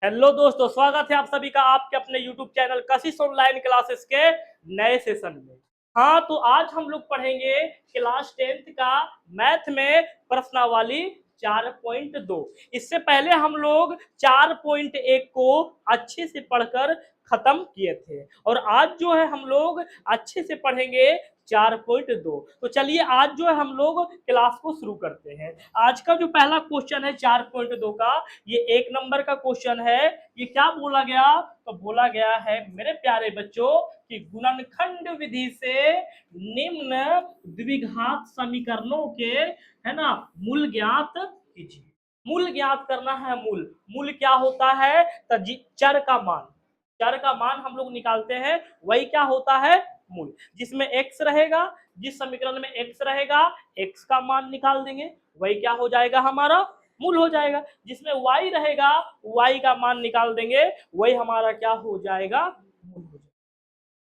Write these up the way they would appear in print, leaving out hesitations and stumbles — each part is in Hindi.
हेलो दोस्तों, स्वागत है आप सभी का आपके अपने YouTube चैनल कशिश ऑनलाइन क्लासेस के नए सेशन में। हाँ, तो आज हम लोग पढ़ेंगे क्लास 10th का मैथ में प्रश्नावली 4.2। इससे पहले हम लोग 4.1 को अच्छे से पढ़कर खत्म किए थे और आज जो है हम लोग अच्छे से पढ़ेंगे 4.2। तो चलिए आज जो है हम लोग क्लास को शुरू करते हैं। आज का जो पहला क्वेश्चन है 4.2 का, ये 1 नंबर का क्वेश्चन है। ये क्या बोला गया? तो बोला गया है मेरे प्यारे बच्चों कि गुणनखंड विधि से निम्न द्विघात समीकरणों के, है ना, मूल ज्ञात कीजिए। मूल ज्ञात करना है। मूल मूल क्या होता है? तो चर का मान। चर का मान हम लोग निकालते हैं, वही क्या होता है? मूल। जिसमें x रहेगा, जिस समीकरण में x रहेगा, x का मान निकाल देंगे, वही क्या हो जाएगा? हमारा मूल हो जाएगा। जिसमें y रहेगा, y का मान निकाल देंगे, वही हमारा क्या हो जाएगा? मूल हो जाएगा,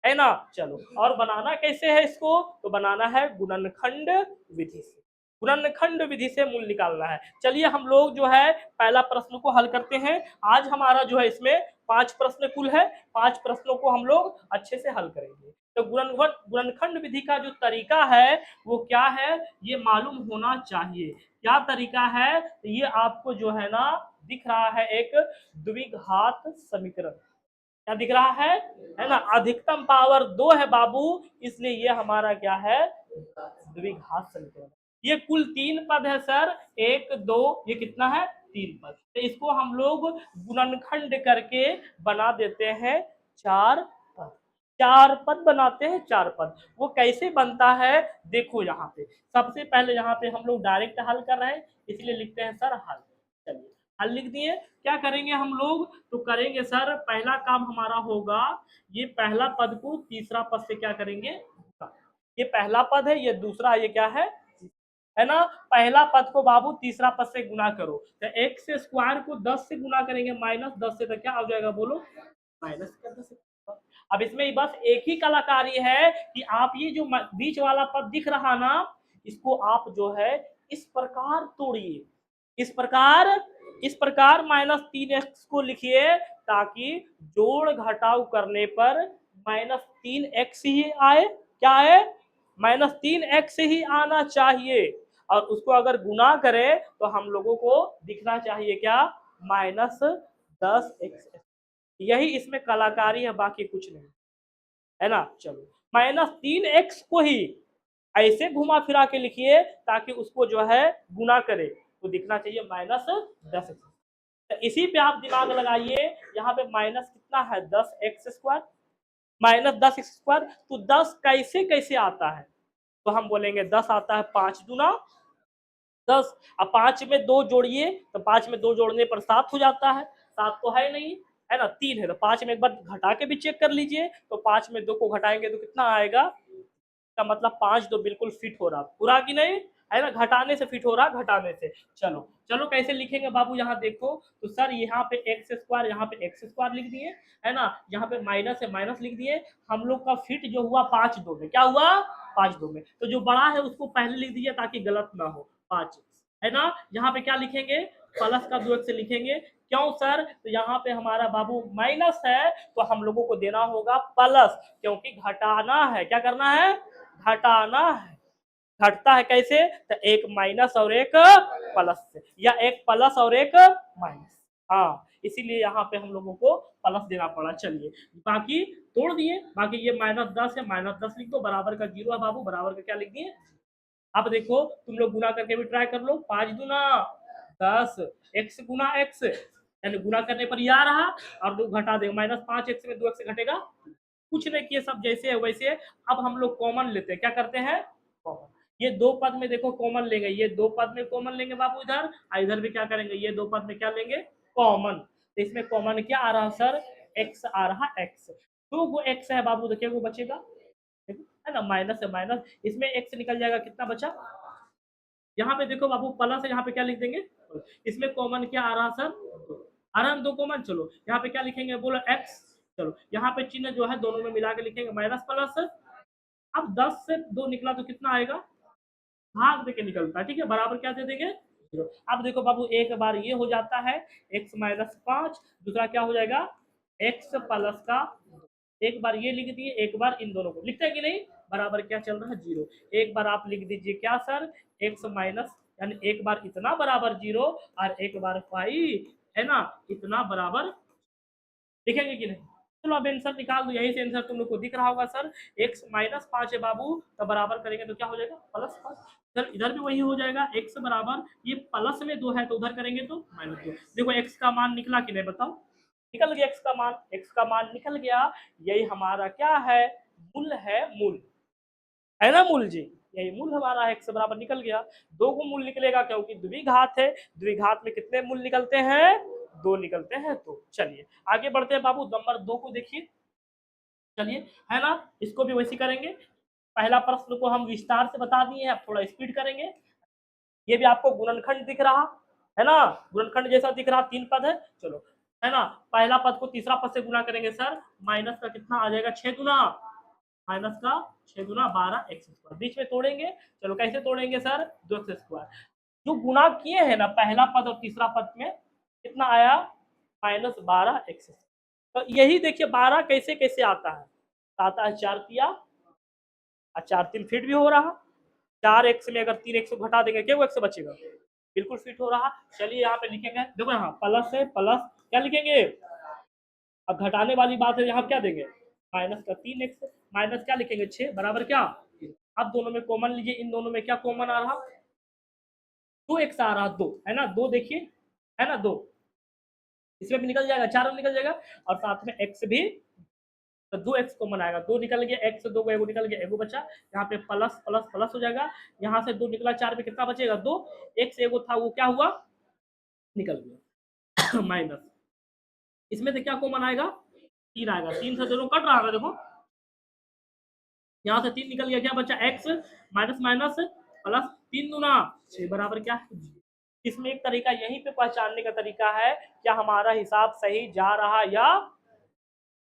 है ना। चलो, और बनाना कैसे है इसको? तो बनाना है गुणनखंड विधि से। गुणनखंड विधि से मूल निकालना है। चलिए हम लोग जो है पहला प्रश्न को हल करते हैं। आज हमारा जो है इसमें 5 प्रश्न कुल है। 5 प्रश्नों को हम लोग अच्छे से हल करेंगे। तो गुणनखंड विधि का जो तरीका है वो क्या है, ये मालूम होना चाहिए। क्या तरीका है? ये आपको जो है ना दिख रहा है, एक द्विघात समीकरण। क्या दिख रहा है ना? अधिकतम पावर 2 है बाबू, इसलिए ये हमारा क्या है? द्विघात समीकरण। ये कुल 3 पद है सर, 1 2, ये कितना है? 3 पद। तो इसको हम लोग गुणनखंड करके बना देते हैं 4 पद। 4 पद बनाते हैं, 4 पद। वो कैसे बनता है देखो यहाँ पे। सबसे पहले यहाँ पे हम लोग डायरेक्ट हल कर रहे हैं, इसलिए लिखते हैं सर हल। चलिए हल लिख दिए। क्या करेंगे हम लोग? तो करेंगे सर, पहला काम हमारा होगा, ये पहला पद को तीसरा पद से क्या करेंगे? ये पहला पद है, ये दूसरा, ये क्या है ना। पहला पद को बाबू तीसरा पद से गुना करो, तो एक्स स्क्वायर को 10 से गुना करेंगे, -10 से, तो क्या हो जाएगा बोलो? माइनस कर 10। अब इसमें बस एक ही कलाकारी है कि आप ये जो बीच वाला पद दिख रहा ना, इसको आप जो है इस प्रकार तोड़िए। इस प्रकार -3x को लिखिए, ताकि जोड़ घटाव करने पर -3x ही आए। क्या है? -3x ही आना चाहिए। और उसको अगर गुना करें तो हम लोगों को दिखना चाहिए क्या? -10x। यही इसमें कलाकारी है, बाकी कुछ नहीं, है ना। चलो, -3x को ही ऐसे घुमा फिरा के लिखिए ताकि उसको जो है गुना करे, तो दिखना चाहिए -10x। तो इसी पे आप दिमाग लगाइए। यहाँ पे माइनस कितना है? 10x²। -10x², तो 10 कैसे कैसे आता है? तो हम बोलेंगे 10 आता है 5 दूना 10। अब 5 में 2 जोड़िए, तो 5 में 2 जोड़ने पर 7 हो जाता है। 7 तो है नहीं, है ना, 3 है। तो 5 में एक बार घटा के भी चेक कर लीजिए, तो 5 में 2 को घटाएंगे तो कितना आएगा? का मतलब 5 तो बिल्कुल फिट हो रहा, पूरा कि नहीं, है ना। घटाने से फिट हो रहा, घटाने से। चलो चलो, कैसे लिखेंगे बाबू? यहाँ देखो, तो सर यहाँ पे x², यहाँ पे x² लिख दिए, है ना। यहाँ पे माइनस है, माइनस लिख दिए। हम लोग का फिट जो हुआ 5 2 में, क्या हुआ? 5 2 में। तो जो बड़ा है उसको पहले लिख दीजिए ताकि गलत ना हो। 5, है ना। यहाँ पे क्या लिखेंगे? प्लस का 2x से लिखेंगे। क्यों सर? तो यहाँ पे हमारा बाबू माइनस है, तो हम लोगों को देना होगा प्लस, क्योंकि घटाना है। क्या करना है? घटाना है। घटता है कैसे? तो एक माइनस और एक प्लस से, या एक प्लस और एक माइनस। हाँ, इसीलिए यहाँ पे हम लोगों को प्लस देना पड़ा। चलिए, बाकी तोड़ दिए। बाकी ये -10 है, -10 लिख दो, बराबर का 0 है बाबू, बराबर का क्या लिख दिए? अब देखो, तुम लोग गुना करके भी ट्राई कर लो। 5 दूना 10, x गुना x, यानी गुना करने पर ये आ रहा, और 2 घटा देगा, -5x में 2x घटेगा, कुछ नहीं किए, सब जैसे है वैसे। अब हम लोग कॉमन लेते हैं। क्या करते हैं? कॉमन। ये 2 पद में देखो कॉमन लेंगे, ये 2 पद में कॉमन लेंगे बाबू इधर, और इधर भी क्या करेंगे? ये 2 पद में क्या लेंगे? कॉमन। तो इसमें कॉमन क्या आ रहा सर? x आ रहा, x। 2 गो x है बाबू, देखिए वो बचेगा, है ना। माइनस है, माइनस, इसमें x निकल जाएगा, कितना बचा? यहाँ पे देखो बाबू प्लस है, यहाँ पे क्या लिख देंगे? इसमें कॉमन क्या आ रहा सर? आ रहा 2 कॉमन। चलो यहाँ पे क्या लिखेंगे बोलो? x। चलो यहाँ पे चिन्ह जो है दोनों में मिला के लिखेंगे, माइनस प्लस। अब 10 से 2 निकला तो कितना आएगा? भाग देके निकलता है, ठीक है। बराबर क्या दे देंगे? 0। अब देखो बाबू, एक बार ये हो जाता है x माइनस 5, दूसरा क्या हो जाएगा x प्लस का, एक बार ये लिख दिए, एक बार इन दोनों को लिखते हैं कि नहीं, बराबर क्या चल रहा है 0। एक बार आप लिख दीजिए क्या सर, x माइनस, यानी एक बार इतना बराबर 0 और एक बार 5 है ना, इतना बराबर, लिखेंगे कि नहीं। चलो अब आंसर निकाल दो, यही से आंसर तुम लोग को दिख रहा होगा सर, x माइनस 5 है बाबू, तो बराबर करेंगे तो क्या हो जाएगा प्लस 5। सर इधर भी वही हो जाएगा, x बराबर, ये प्लस में 2 है तो उधर करेंगे तो -2। देखो x का मान निकला कि नहीं बताओ, निकल गया x का मान, x का मान निकल गया। यही हमारा क्या है, मूल है, मूल है ना मूल जी, यही मूल हमारा है, x बराबर निकल गया। दो को मूल निकलेगा क्योंकि द्विघात है, द्विघात में कितने मूल निकलते हैं, दो निकलते हैं। तो चलिए आगे बढ़ते हैं बाबू, नंबर 2 को देखिए, चलिए है ना, इसको भी वैसे करेंगे। पहला प्रश्न को हम विस्तार से बता दिए हैं, अब थोड़ा स्पीड करेंगे। ये भी आपको गुणनखंड दिख रहा है ना, गुणनखंड जैसा दिख रहा, 3 पद है, चलो है ना, पहला पद को तीसरा पद से गुना करेंगे सर, माइनस का कितना आ जाएगा 6 गुना, माइनस का 6 गुना 12 एक्स स्क्वायर, बीच में तोड़ेंगे, चलो कैसे तोड़ेंगे सर, 2 एक्स स्क्वायर, जो गुना किए हैं ना पहला पद और तीसरा पद में, कितना आया -12 एक्स। तो यही देखिए 12 कैसे कैसे आता है, आता है 4 तिया और 4 3 फिट भी हो रहा, 4 एक्स में अगर 3 एक्स को घटा देंगे क्या एक्स बचेगा, बिल्कुल फिट हो रहा। चलिए यहाँ पे लिखेंगे, देखो यहाँ प्लस है, प्लस क्या लिखेंगे, अब घटाने वाली बात है, यहाँ क्या देंगे माइनस का 3x, माइनस क्या लिखेंगे 6 बराबर क्या, अब दोनों में कॉमन लीजिए, इन दोनों में क्या कॉमन आ रहा, 2x आ रहा, 2 है ना, 2 देखिए है ना, 2 इसमें भी निकल जाएगा, 4 में निकल जाएगा, और साथ में x भी, तो 2x कॉमन आएगा, 2 निकल गया, x 2 को एगो निकल गया, एगो बचा, यहाँ पे प्लस प्लस प्लस हो जाएगा, यहाँ से 2 निकला, 4 में कितना बचेगा 2, x एगो था वो क्या हुआ, निकल गया माइनस, इसमें से क्या कॉमन आएगा 3 आएगा, 3 से दोनों कट रहा है, देखो यहाँ से 3 निकल गया, क्या बचा x माइनस माइनस प्लस 3 दूना 6 बराबर क्या है। इसमें एक तरीका यहीं पे पहचानने का तरीका है, क्या हमारा हिसाब सही जा रहा या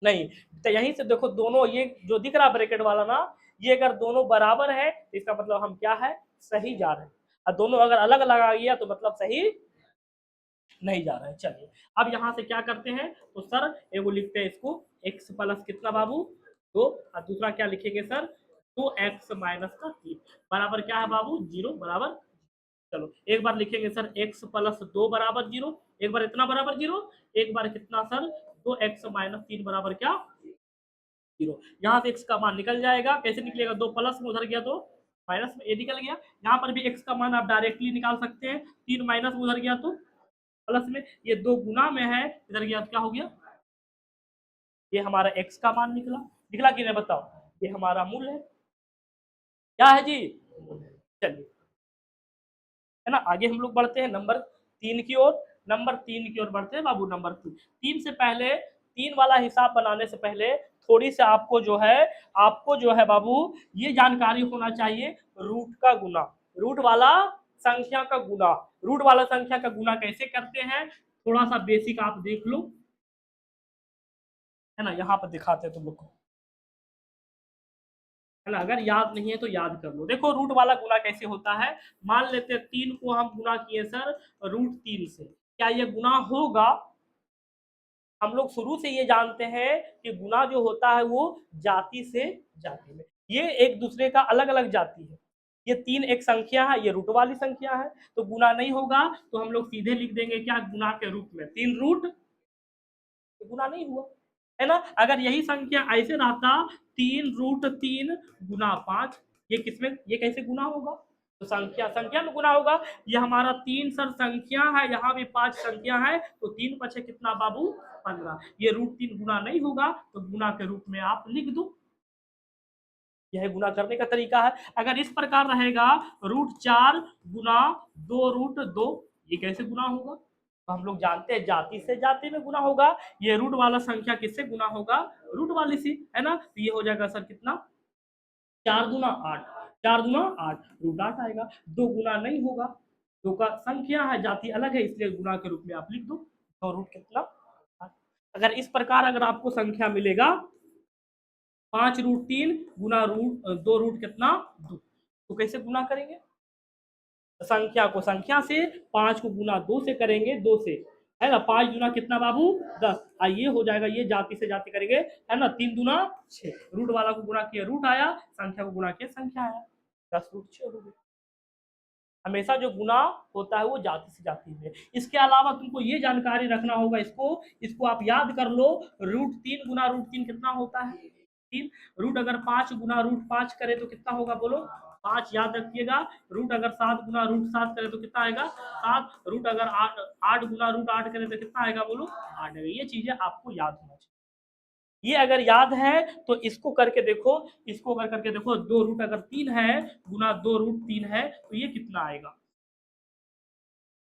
नहीं, तो यहीं से देखो दोनों ये जो दिख रहा ब्रैकेट वाला ना, ये अगर दोनों बराबर है तो इसका मतलब हम क्या है, सही जा रहे हैं, और दोनों अगर अलग अलग आ गया तो मतलब सही नहीं जा रहा है। चलिए अब यहाँ से क्या करते हैं, तो सर एगो लिखते हैं इसको x प्लस कितना बाबू 2, और दूसरा क्या लिखेंगे सर 2x माइनस का 3 बराबर क्या है बाबू 0 बराबर। चलो एक बार लिखेंगे सर x प्लस 2 बराबर 0, एक बार इतना बराबर 0, एक बार कितना सर 2x माइनस 3 बराबर क्या 0। यहाँ से x का मान निकल जाएगा, कैसे निकलेगा, 2 प्लस में उधर गया तो माइनस में, ये निकल गया। यहाँ पर भी x का मान आप डायरेक्टली निकाल सकते हैं, 3 माइनस में उधर गया तो प्लस में, ये 2 गुना में है, इधर गया तो क्या हो गया, ये हमारा x का मान निकला, निकला कि नहीं बताओ, ये हमारा मूल है, क्या है जी, चलिए है ना। आगे हम लोग बढ़ते हैं नंबर 3 की ओर, नंबर 3 की ओर बढ़ते हैं बाबू। नंबर 3 से पहले, 3 वाला हिसाब बनाने से पहले थोड़ी सी आपको जो है बाबू ये जानकारी होना चाहिए, रूट का गुना, रूट वाला संख्या का गुना, रूट वाला संख्या का गुना कैसे करते हैं, थोड़ा सा बेसिक आप देख लो, है ना, यहाँ पर दिखाते हैं तुम लोग को, है ना, अगर याद नहीं है तो याद कर लो। देखो रूट वाला गुना कैसे होता है, मान लेते हैं 3 को हम गुना किए सर √3 से, क्या ये गुना होगा, हम लोग शुरू से ये जानते हैं कि गुना जो होता है वो जाति से जाति में, ये एक दूसरे का अलग अलग जाति है, ये 3 एक संख्या है, ये रूट वाली संख्या है, तो गुना नहीं होगा, तो हम लोग सीधे लिख देंगे क्या गुना के रूप में 3 रूट, गुना नहीं हुआ, है ना। अगर यही संख्या ऐसे रहता 3√3 गुना 5, ये किसमें, ये कैसे गुना होगा, तो संख्या संख्या में गुना होगा, ये हमारा 3 सर संख्या है, यहाँ भी 5 संख्या है, तो 3 पछे कितना बाबू 15, ये √3 गुना नहीं होगा, तो गुना के रूप में आप लिख दो, यह गुना करने का तरीका है। अगर इस प्रकार रहेगा √4 गुना 2√2, ये कैसे गुना होगा, तो हम लोग जानते हैं जाति से जाति में गुना होगा, ये रूट वाला संख्या किससे गुना होगा, रूट वाली से, है ना, तो ये हो जाएगा सर कितना 4 दूना 8, 4 दूना 8, √8 आएगा, 2 गुना नहीं होगा, 2 का संख्या है, जाति अलग है, इसलिए गुना के रूप में आप लिख दो, तो रूट कितना 8। अगर इस प्रकार अगर आपको संख्या मिलेगा 5√3 गुना रूट 2 रूट कितना 2, तो कैसे गुना करेंगे, संख्या को संख्या से, 5 को गुना 2 से करेंगे, 2 से, है ना। 5 गुना कितना बाबू 10, ये हो जाएगा, ये जाति से जाति करेंगे, है ना। 3 गुना 6, रूट वाला को गुना किया रूट आया, संख्या को गुना किया संख्या आया, 10 रूट 6 हो गया। हमेशा जो गुना होता है वो जाति से जाति में। इसके अलावा तुमको ये जानकारी रखना होगा, इसको आप याद कर लो। रूट 3 गुना रूट 3 कितना होता है 3। रूट अगर 5 गुना रूट 5 करे तो कितना होगा बोलो 5, याद रखिएगा। रूट अगर 7 गुना रूट 7 करे तो कितना आएगा 7। रूट अगर 8 गुना रूट 8 करे तो कितना आएगा बोलो 8 आएगा। ये चीजें आपको याद होना चाहिए। ये अगर याद है तो इसको करके देखो, इसको अगर करके देखो, 2 रूट अगर 3 है गुना 2 रूट 3 है तो ये कितना आएगा,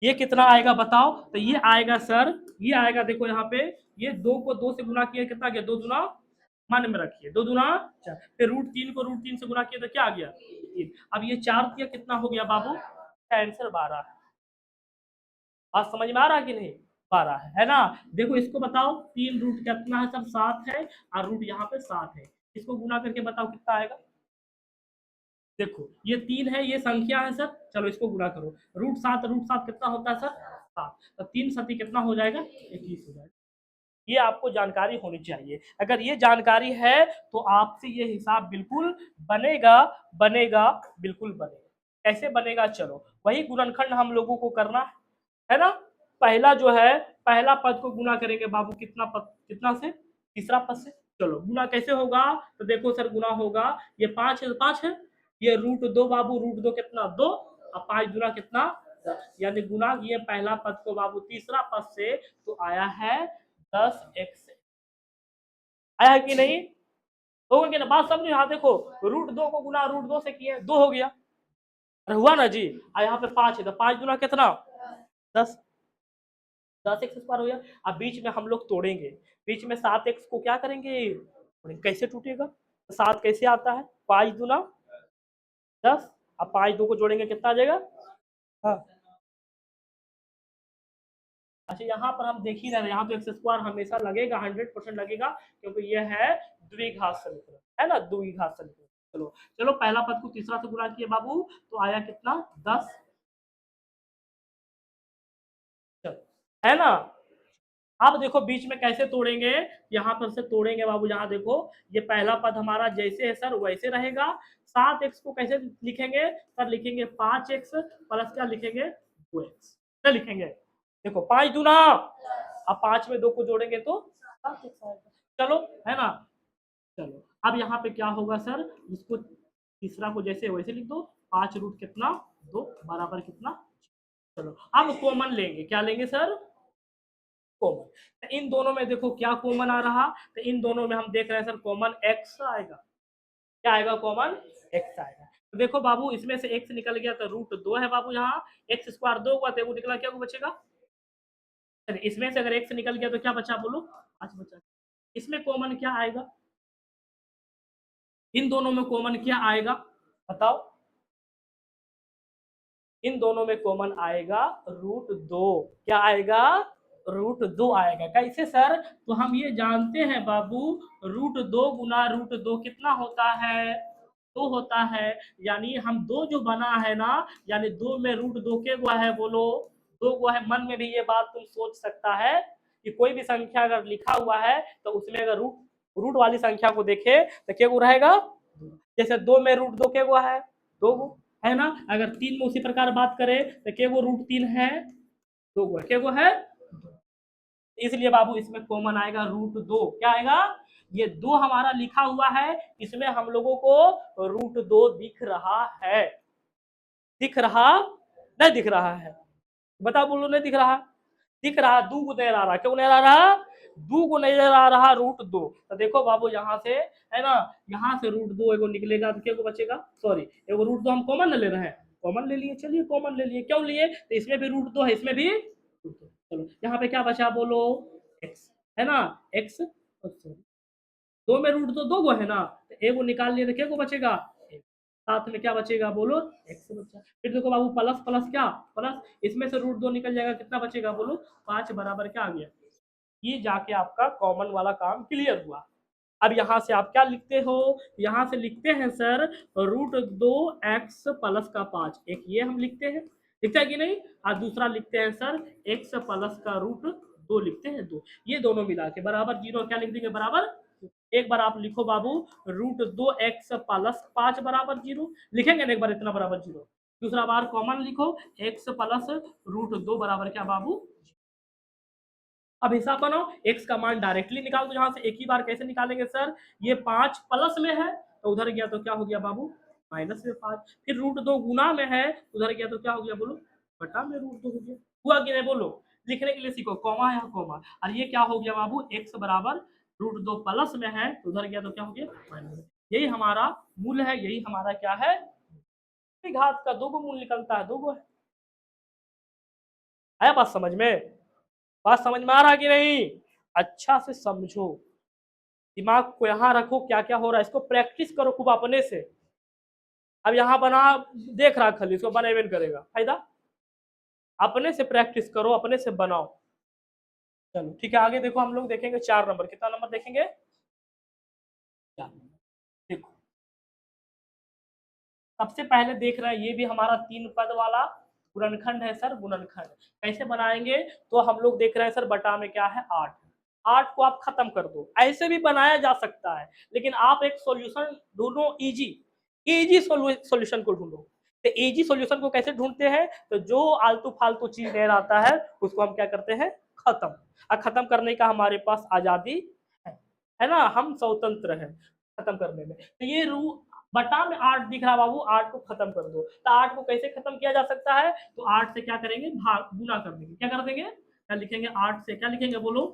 ये कितना आएगा बताओ। तो ये आएगा सर, ये आएगा देखो यहाँ पे, ये 2 को 2 से गुना किया कितना गया 2 दुना, मन में रखिए 2 दुना 4, फिर रूट 3 को रूट 3 से गुना किया तो क्या आ गया 3। अब ये 4 दिया कितना हो गया बाबू, आंसर 12 है। बात समझ में आ रहा है कि नहीं, 12 है ना। देखो इसको बताओ, 3 रूट कितना है सर 7 है, और रूट यहाँ पे 7 है, इसको गुना करके बताओ कितना आएगा। देखो ये 3 है, ये संख्या है सर, चलो इसको गुना करो, रूट 7 कितना होता है सर 7, तो 3 सती कितना हो जाएगा 21 हो जाएगा। ये आपको जानकारी होनी चाहिए। अगर ये जानकारी है तो आपसे ये हिसाब बिल्कुल बनेगा, बनेगा, बिल्कुल बनेगा। कैसे बनेगा, चलो वही गुणनखंड हम लोगों को करना है ना। पहला जो है, पहला पद को गुना करेंगे बाबू कितना पद, कितना से, तीसरा पद से। चलो गुना कैसे होगा, तो देखो सर गुना होगा, ये 5 है तो 5 है, ये रूट 2 बाबू, रूट 2 कितना 2, और 5 गुना कितना 10, यानी गुना ये पहला पद को बाबू तीसरा पद से, तो आया है 10x। आया कि नहीं, होगा कि ना, बात समझो। यहाँ देखो रूट 2 को गुना रूट 2 से किए 2 हो गया, अरे हुआ ना जी। यहाँ पे 5 है तो 5 गुना कितना 10, 10x स्क्वायर हो गया। अब बीच में हम लोग तोड़ेंगे, बीच में 7x को क्या करेंगे, कैसे टूटेगा, 7 कैसे आता है, 5 गुना 10, अब 5 2 को जोड़ेंगे कितना आ जाएगा। हाँ अच्छा, यहाँ पर हम देख ही रहे हैं, यहाँ तो एक्स स्क्वायर हमेशा लगेगा, 100% लगेगा, क्योंकि ये है द्विघात समीकरण, है ना, द्विघात समीकरण। चलो चलो, पहला पद को तीसरा से गुणा किए बाबू, तो आया कितना 10, है ना। अब देखो बीच में कैसे तोड़ेंगे, यहाँ पर से तोड़ेंगे बाबू, यहाँ देखो ये पहला पद हमारा जैसे है सर वैसे रहेगा। 7x को कैसे लिखेंगे सर, लिखेंगे 5x प्लस क्या लिखेंगे 2x, क्या लिखेंगे, देखो 5 दूना, अब 5 में 2 को जोड़ेंगे तो 7x आएगा। चलो है ना। चलो अब यहाँ पे क्या होगा सर, इसको तीसरा को जैसे वैसे लिख दो, 5 रूट कितना 2 बराबर कितना। चलो अब कॉमन लेंगे, क्या लेंगे सर, कॉमन। तो इन दोनों में देखो क्या कॉमन आ रहा, तो इन दोनों में हम देख रहे हैं सर कॉमन x आएगा, क्या आएगा कॉमन x आएगा। तो देखो बाबू इसमें से x निकल गया तो रूट 2 है बाबू, यहाँ x स्क्वायर 2 हुआ तो निकला, क्या बचेगा, इसमें से अगर x निकल गया तो क्या बचा बोलो 5 बचा। इसमें कॉमन क्या आएगा, इन दोनों में कॉमन क्या आएगा बताओ, इन दोनों में कॉमन आएगा रूट 2, क्या आएगा रूट 2 आएगा। कैसे सर, तो हम ये जानते हैं बाबू, रूट 2 गुना रूट 2 कितना होता है 2 होता है, यानी हम 2 जो बना है ना, यानी 2 में रूट 2 के गुआ है बोलो 2 गुआ है। मन में भी ये बात तुम सोच सकता है कि कोई भी संख्या अगर लिखा हुआ है तो उसमें अगर रूट रूट वाली संख्या को देखे तो क्या रहेगा, जैसे 2 में रूट 2 के गुआ है 2 गो, है ना। अगर 3 में उसी प्रकार बात करें तो क्या वो रूट 3 है 2 गो, क्या वो है, इसलिए बाबू इसमें कॉमन आएगा रूट 2, क्या आएगा, ये 2 हमारा लिखा हुआ है, इसमें हम लोगों को रूट 2 दिख रहा है, दिख रहा नहीं दिख रहा है, बता बोलो नहीं दिख रहा, दिख रहा, 2 को नजर आ रहा, क्यों नजर आ रहा 2 को नजर आ रहा रूट 2। तो देखो बाबू यहाँ से, है ना, यहाँ से रूट 2 एगो निकलेगा तो क्या को बचेगा, सॉरी एगो रूट 2 हम कॉमन ले रहे हैं, कॉमन ले लिए, चलिए कॉमन ले लिए, क्यों लिए, तो इसमें भी रूट 2 है, इसमें भी रूट 2। चलो यहाँ पे क्या बचा बोलो x, है ना, x, दो में रूट 2 2 गो है ना, तो एगो निकाल लिए तो क्या को बचेगा, साथ में क्या बचेगा बोलो x बचा। फिर देखो बाबू प्लस प्लस क्या प्लस, इसमें से रूट 2 निकल जाएगा, कितना बचेगा बोलो 5 बराबर क्या आ गया। ये जाके आपका कॉमन वाला काम क्लियर हुआ। अब यहाँ से आप क्या लिखते हो, यहाँ से लिखते हैं सर √2x प्लस का 5, एक ये हम लिखते हैं, लिखता है कि नहीं, और दूसरा लिखते हैं सर x प्लस का √2 लिखते हैं 2, ये दोनों मिला के बराबर 0, क्या लिख देंगे बराबर, एक बार आप लिखो बाबू √2x प्लस 5 बराबर 0, लिखेंगे ना एक बार इतना बराबर 0, दूसरा बार कॉमन लिखो x प्लस √2 बराबर क्या बाबू। अब हिसाब बनाओ, x का मान डायरेक्टली निकाल दो, जहां से एक ही बार कैसे निकालेंगे सर, ये 5 प्लस में है तो उधर गया तो क्या हो गया बाबू माइनस में 5, फिर √2 गुना में है उधर गया तो क्या हो गया बोलो बटा में √2 हो गया, हुआ कि नहीं बोलो, लिखने के लिए सीखो कॉमा है कॉमा, और ये क्या हो गया बाबू x बराबर √2 प्लस में है तो उधर गया तो क्या हो गया माइनस, यही हमारा मूल है, यही हमारा क्या है, घात का 2 गो मूल निकलता है, 2 गो है, आया बात समझ में, बात समझ में आ रहा कि नहीं, अच्छा से समझो, दिमाग को यहाँ रखो, क्या क्या हो रहा है इसको प्रैक्टिस करो खूब अपने से। अब यहाँ बना देख रहा खाली, इसको बनेबे करेगा फायदा, अपने से प्रैक्टिस करो, अपने से बनाओ। चलो ठीक है, आगे देखो, हम लोग देखेंगे 4 नंबर, कितना नंबर देखेंगे 4, देखो सबसे पहले देख रहे हैं, ये भी हमारा 3 पद वाला गुणनखंड है सर, गुणनखंड कैसे बनाएंगे, तो हम लोग देख रहे हैं सर बटा में क्या है 8, 8 को आप खत्म कर दो, ऐसे भी बनाया जा सकता है, लेकिन आप एक सॉल्यूशन ढूंढो, इजी सॉल्यूशन को ढूंढो, तो इजी सॉल्यूशन को कैसे ढूंढते हैं, तो जो आलतू फालतू चीज नहीं आता है उसको हम क्या करते हैं खत्म, और खत्म करने का हमारे पास आजादी है ना, हम स्वतंत्र हैं खत्म करने में, तो ये रू बटा में 8 दिख रहा बाबू, 8 को खत्म कर दो, तो 8 को कैसे खत्म किया जा सकता है, तो 8 से क्या करेंगे भाग गुना कर देंगे, क्या कर देंगे, क्या लिखेंगे 8 से क्या लिखेंगे बोलो,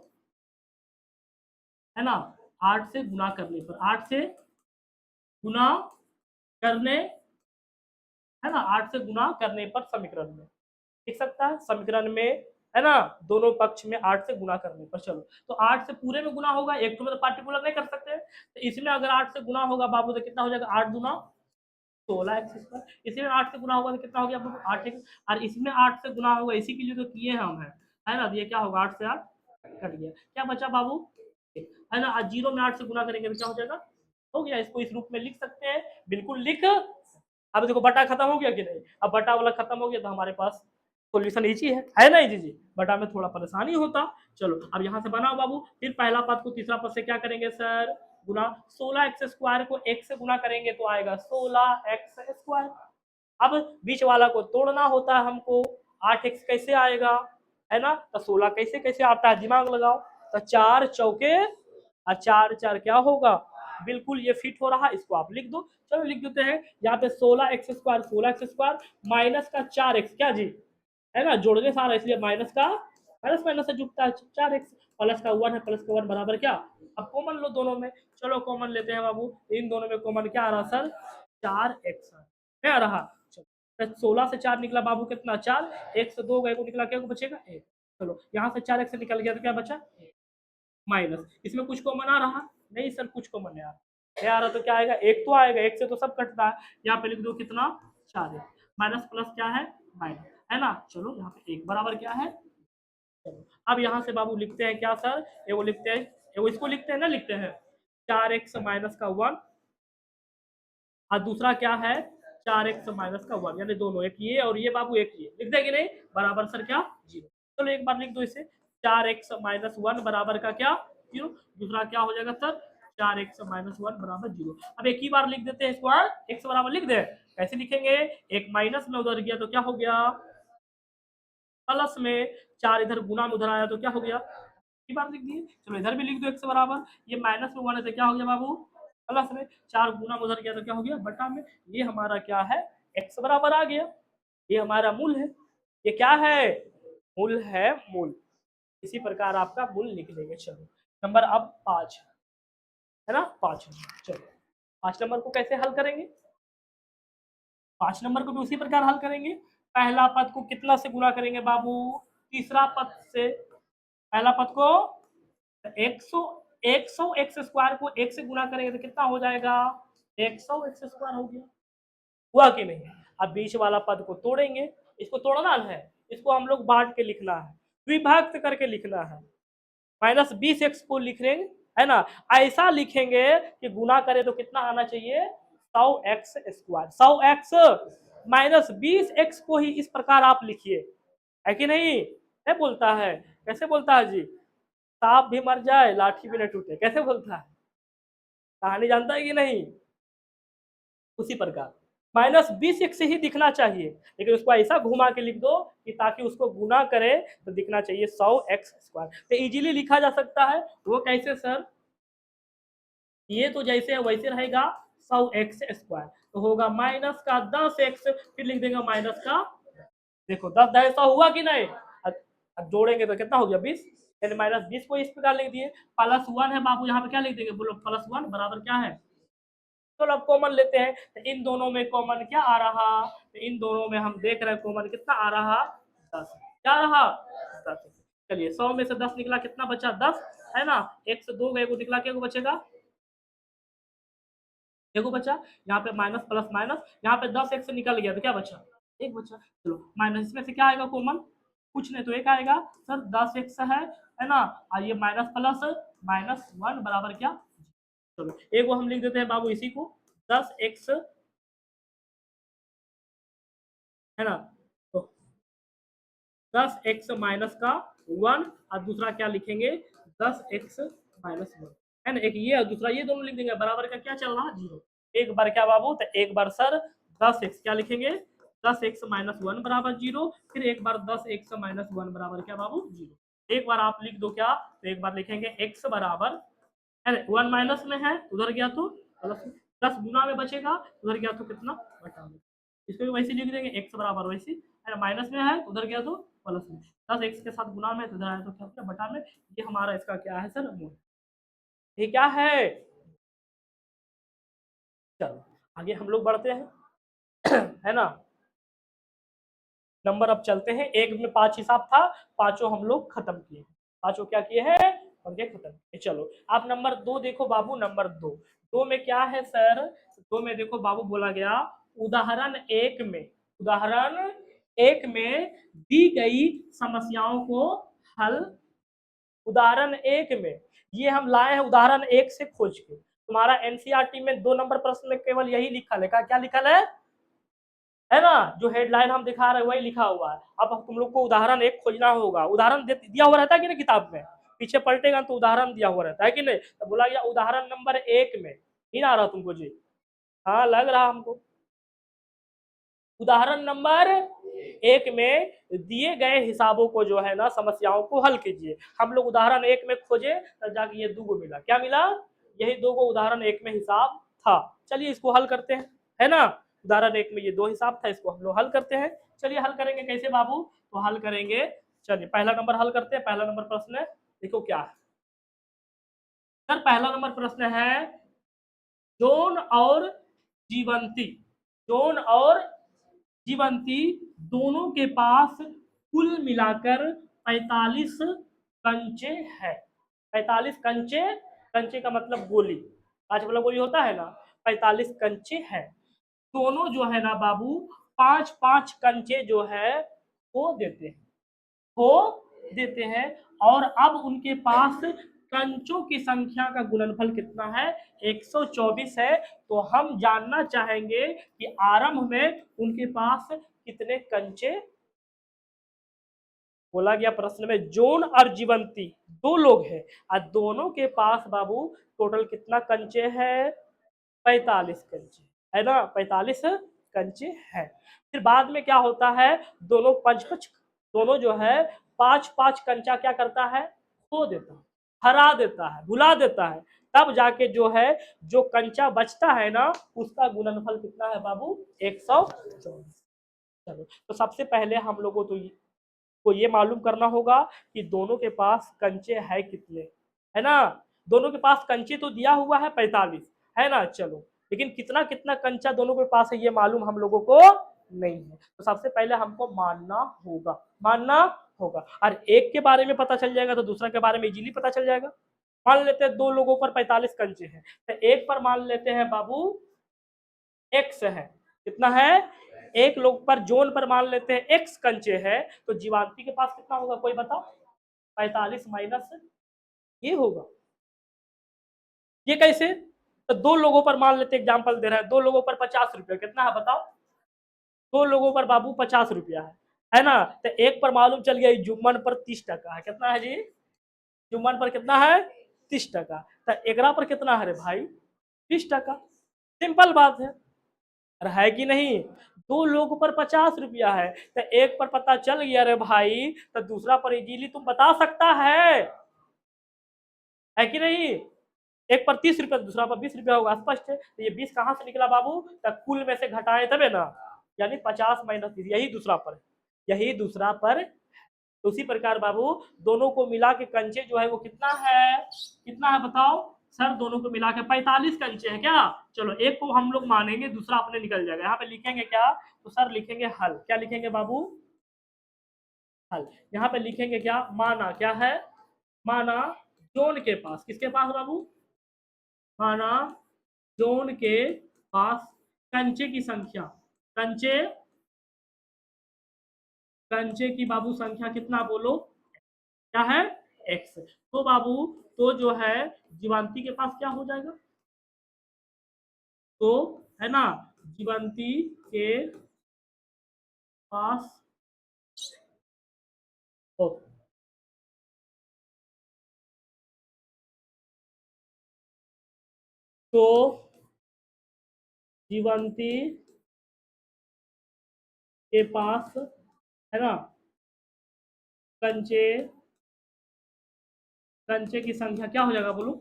है ना, 8 से गुना करने पर, 8 से गुना करने, है ना, 8 से गुना करने पर समीकरण में लिख सकता है, समीकरण में, है ना, दोनों पक्ष में 8 से गुना करने पर, चलो तो 8 से पूरे में गुना होगा, एक तो मतलब पार्टिकुलर नहीं कर सकते, तो इसमें अगर 8 से गुना होगा बाबू तो कितना हो जाएगा 8 गुना 16x², इसी में 8 से गुना होगा तो कितना हो गया 8x, और इसमें 8 से गुना होगा, इसी के लिए तो किए हम है ना, ये क्या होगा 8 से 8 कट गया, क्या बचा बाबू, है ना, 0 में 8 से गुना करेंगे तो क्या हो जाएगा, हो गया, इसको इस रूप में लिख सकते हैं, बिल्कुल लिख, अब देखो बटा खत्म हो गया कि नहीं, अब बटा वाला खत्म हो गया तो हमारे पास सॉल्यूशन इजी है ना, इजी जी, बटा में थोड़ा परेशानी होता, चलो अब यहाँ से बनाओ बाबू, फिर पहला पद को तीसरा पद से क्या करेंगे सर गुना, 16x² को 1 से गुना करेंगे तो आएगा 16x², अब बीच वाला को तोड़ना होता है हमको, 8x कैसे आएगा, है ना, तो 16 कैसे कैसे आता है दिमाग लगाओ, तो 4 चौके और 4 4 क्या होगा, बिल्कुल ये फिट हो रहा है, इसको आप लिख दो, चलो लिख देते हैं, यहाँ पे 16x² माइनस का 4x, क्या जी, है ना, जोड़ने से आ रहा है इसलिए माइनस का माइनस माइनस से जुड़ता है 4x, प्लस का 1 है, प्लस का 1 बराबर क्या, अब कॉमन लो दोनों में, चलो कॉमन लेते हैं बाबू, इन दोनों में कॉमन क्या आ रहा सर 4x क्या आ रहा, 16 से 4 निकला बाबू कितना 4, 1 से 2 गए को निकला, क्या को बचेगा 1, चलो यहाँ से 4x से निकल गया तो क्या बचा माइनस, इसमें कुछ कॉमन आ रहा नहीं सर, कुछ कॉमन नहीं आ रहा, नहीं आ रहा तो क्या आएगा, एक तो आएगा, एक से तो सब कटता है, यहाँ पे लिख दो कितना 4 माइनस प्लस क्या है माइनस, है ना, चलो यहाँ पे एक बराबर क्या है, चलो अब यहाँ से बाबू लिखते हैं क्या सर, ये वो लिखते हैं, ये वो इसको लिखते हैं ना, लिखते हैं 4x माइनस का 1 और दूसरा क्या है 4x माइनस का 1, यानी दोनों, एक ये और ये बाबू एक ये लिख देंगे नहीं बराबर सर क्या 0, चलो एक बार लिख दो इसे 4x माइनस 1 बराबर का क्या 0, दूसरा क्या हो जाएगा सर 4x माइनस 1 बराबर 0, अब एक ही बार लिख देते हैं इसको, x बराबर लिख दे, कैसे लिखेंगे, एक माइनस में उधर गया तो क्या हो गया प्लस में, 4 इधर गुना में उधर आया तो क्या हो गया, ये बात लिख दिए, चलो इधर भी लिख दो x बराबर, ये माइनस में 1 है तो क्या हो गया बाबू प्लस में, 4 गुना में उधर गया तो क्या हो गया बटा में, ये हमारा क्या है x बराबर आ गया, ये हमारा मूल है, ये क्या है मूल है, मूल, इसी प्रकार आपका मूल लिख लेंगे, चलो नंबर अब 5 है ना, 5 चलो 5 नंबर को कैसे हल करेंगे, 5 नंबर को भी उसी प्रकार हल करेंगे, पहला पद को कितना से गुना करेंगे बाबू तीसरा पद से, पहला पद को 100 एक्स स्क्वायर को 1 से गुना करेंगे तो कितना हो जाएगा 100 एक्स स्क्वायर हो गया, हुआ कि नहीं, अब बीच वाला पद को तोड़ेंगे, इसको तोड़ना है, इसको हम लोग बांट के लिखना है, विभक्त करके लिखना है, -20x को लिख लेंगे, है ना। ऐसा लिखेंगे कि गुना करें तो कितना आना चाहिए 100x²। 100x माइनस 20x को ही इस प्रकार आप लिखिए, है कि नहीं। क्या बोलता है, कैसे बोलता है जी, सांप भी मर जाए लाठी भी न टूटे, कैसे बोलता है, कहानी जानता है कि नहीं। उसी प्रकार -20x ही दिखना चाहिए, लेकिन उसको ऐसा घुमा के लिख दो कि ताकि उसको गुना करे तो दिखना चाहिए 100x²। तो इजीली लिखा जा सकता है। वो कैसे सर, ये तो जैसे है वैसे रहेगा 100x², तो होगा माइनस का 10x, फिर लिख देंगे माइनस का, देखो 10 10 100 हुआ कि नहीं। अब जोड़ेंगे तो कितना हो गया 20, यानी -20 को इस प्रकार लिख दिए। +1 है बाबू, यहाँ पे क्या लिख देंगे बोलो, +1 बराबर क्या है, तो अब कॉमन लेते हैं, तो इन दोनों में कॉमन क्या आ रहा, तो इन दोनों में हम देख रहे हैं कॉमन कितना आ रहा 10, क्या रहा 10। चलिए 100 में से 10 निकला, कितना बचा 10, है ना। एक से 2 गए, को निकला, क्या को बचेगा, देखो बचा, यहाँ पे माइनस प्लस माइनस, यहाँ पे 10 एक से निकल गया तो क्या बचा, एक बचा। चलो माइनस, इसमें से क्या आएगा कॉमन, कुछ नहीं तो एक आएगा सर, 10 एक्स है ना, और ये माइनस प्लस -1 बराबर क्या। चलो एक वो हम लिख देते हैं बाबू इसी को, 10x, है ना, तो 10x माइनस का 1, और दूसरा क्या लिखेंगे 10x -1, है ना, एक ये और दूसरा ये, दोनों लिख देंगे, बराबर का क्या चल रहा 0। एक बार क्या बाबू, तो एक बार सर 10x क्या लिखेंगे 10x -1 बराबर 0, फिर एक बार 10x -1 बराबर क्या बाबू 0। एक बार आप लिख दो क्या, तो एक बार लिखेंगे x बराबर, है ना, 1 माइनस में है उधर गया तो प्लस, 10 गुना में बचेगा उधर गया तो कितना बटा में, इसको भी वैसे लिख देंगे x बराबर वैसे, है ना, माइनस में है उधर गया तो प्लस में, 10 x के साथ गुना में तो इधर आया तो क्या बटा में। ये हमारा इसका क्या है सर, मूल, ये क्या है। चलो आगे हम लोग बढ़ते हैं है ना। नंबर अब चलते हैं, एक में 5 हिसाब था, पांचों हम लोग खत्म किए, पांचों क्या किए हैं, और ये खत्म किए। चलो आप नंबर 2 देखो बाबू, नंबर 2, 2 में क्या है सर, 2 में देखो बाबू बोला गया उदाहरण 1 में, उदाहरण 1 में दी गई समस्याओं को हल, उदाहरण 1 में ये हम लाए हैं उदाहरण 1 से खोज के। तुम्हारा एनसीईआरटी में 2 नंबर प्रश्न में केवल यही लिखा है, क्या लिखा है ना, जो हेडलाइन हम दिखा रहे हैं वही लिखा हुआ है। अब तुम लोग को उदाहरण 1 खोजना होगा, उदाहरण दिया हुआ रहता है कि नहीं किताब में, पीछे पलटेगा तो उदाहरण दिया हुआ रहता है कि नहीं, तो बोला गया उदाहरण नंबर 1 में, नहीं आ रहा तुमको जी, हाँ लग रहा हमको। उदाहरण नंबर 1 में दिए गए हिसाबों को जो है ना समस्याओं को हल कीजिए। हम लोग उदाहरण 1 में खोजे तब जाके ये 2 गो मिला, क्या मिला, यही 2 गो उदाहरण 1 में हिसाब था। चलिए इसको हल करते हैं, है ना, उदाहरण 1 में ये 2 हिसाब था, इसको हम लोग हल करते हैं। चलिए हल करेंगे कैसे बाबू, तो हल करेंगे, चलिए पहला नंबर हल करते हैं। पहला नंबर प्रश्न देखो क्या है सर, पहला नंबर प्रश्न है जॉन और जीवंती, जॉन और जीवंती दोनों के पास कुल मिलाकर 45 कंचे है। 45 कंचे, कंचे का मतलब गोली, 5 वाला गोली होता है ना, 45 कंचे हैं। दोनों जो है ना बाबू 5-5 कंचे जो है वो देते हैं, हो देते हैं, और अब उनके पास कंचों की संख्या का गुणनफल कितना है 124 है। तो हम जानना चाहेंगे कि आरंभ में उनके पास कितने कंचे, बोला गया प्रश्न में जॉन और जीवंती 2 लोग हैं और दोनों के पास बाबू टोटल कितना कंचे है 45 कंचे, है ना, 45 कंचे हैं। फिर बाद में क्या होता है, दोनों पंच पंच, दोनों जो है 5-5 कंचा क्या करता है, खो देता है, हरा देता है, भुला देता है, तब जाके जो है जो कंचा बचता है ना उसका गुणनफल कितना है बाबू 124। चलो तो सबसे पहले हम लोगों को ये मालूम करना होगा कि दोनों के पास कंचे है कितने, है ना, दोनों के पास कंचे तो दिया हुआ है 45, है ना। चलो लेकिन कितना कितना कंचा दोनों के पास है ये मालूम हम लोगों को नहीं है, तो सबसे पहले हमको मानना होगा, मानना होगा, और एक के बारे में पता चल जाएगा तो दूसरा के बारे में इजीली पता चल जाएगा। मान लेते हैं 2 लोगों पर 45 कंचे हैं, तो एक पर मान लेते हैं बाबू एक्स है, कितना है, एक लोग पर जोन पर मान लेते हैं एक्स कंचे है, तो जीवांती के पास कितना होगा कोई बताओ, 45 माइनस ये होगा, ये कैसे? तो दो लोगों पर मान लेते एग्जाम्पल दे रहे हैं, दो लोगों पर 50 रुपया, कितना है बताओ? दो लोगों पर बाबू 50 रुपया है ना? तो एक पर मालूम चल गया जुम्मन पर 30 टका है, कितना है जी? जुम्मन पर कितना है? 30 टका। तो एकरा पर कितना है रे भाई? 20 टका। सिंपल बात है, और है कि नहीं? दो लोगों पर 50 रुपया है, तो एक पर पता चल गया रे भाई, तो दूसरा पर इजीली तुम बता सकता है कि नहीं? एक पर 30 रुपया, दूसरा पर 20 रुपया होगा, स्पष्ट है। तो ये 20 कहां से निकला बाबू? तो कुल में से घटाए तबे ना, यानी 50 - 30, यही दूसरा पर, यही दूसरा पर। तो उसी प्रकार बाबू दोनों को मिला के कंचे जो है वो कितना है? कितना है बताओ? सर दोनों को मिला के 45 कंचे हैं क्या? चलो एक को हम लोग मानेंगे, दूसरा अपने निकल जाएगा। यहाँ पे लिखेंगे क्या? तो सर लिखेंगे हल। क्या लिखेंगे बाबू? हल। यहाँ पे लिखेंगे क्या? माना। क्या है? माना जोन के पास, किसके पास बाबू? माना जोन के पास कंचे की संख्या, कंचे, कंचे की बाबू संख्या कितना बोलो? क्या है? एक्स। तो बाबू तो जो है जीवांती के पास क्या हो जाएगा? तो है ना, जीवांती के पास हो, तो जीवांती के पास है ना कंचे, कंचे की संख्या क्या हो जाएगा बोलो?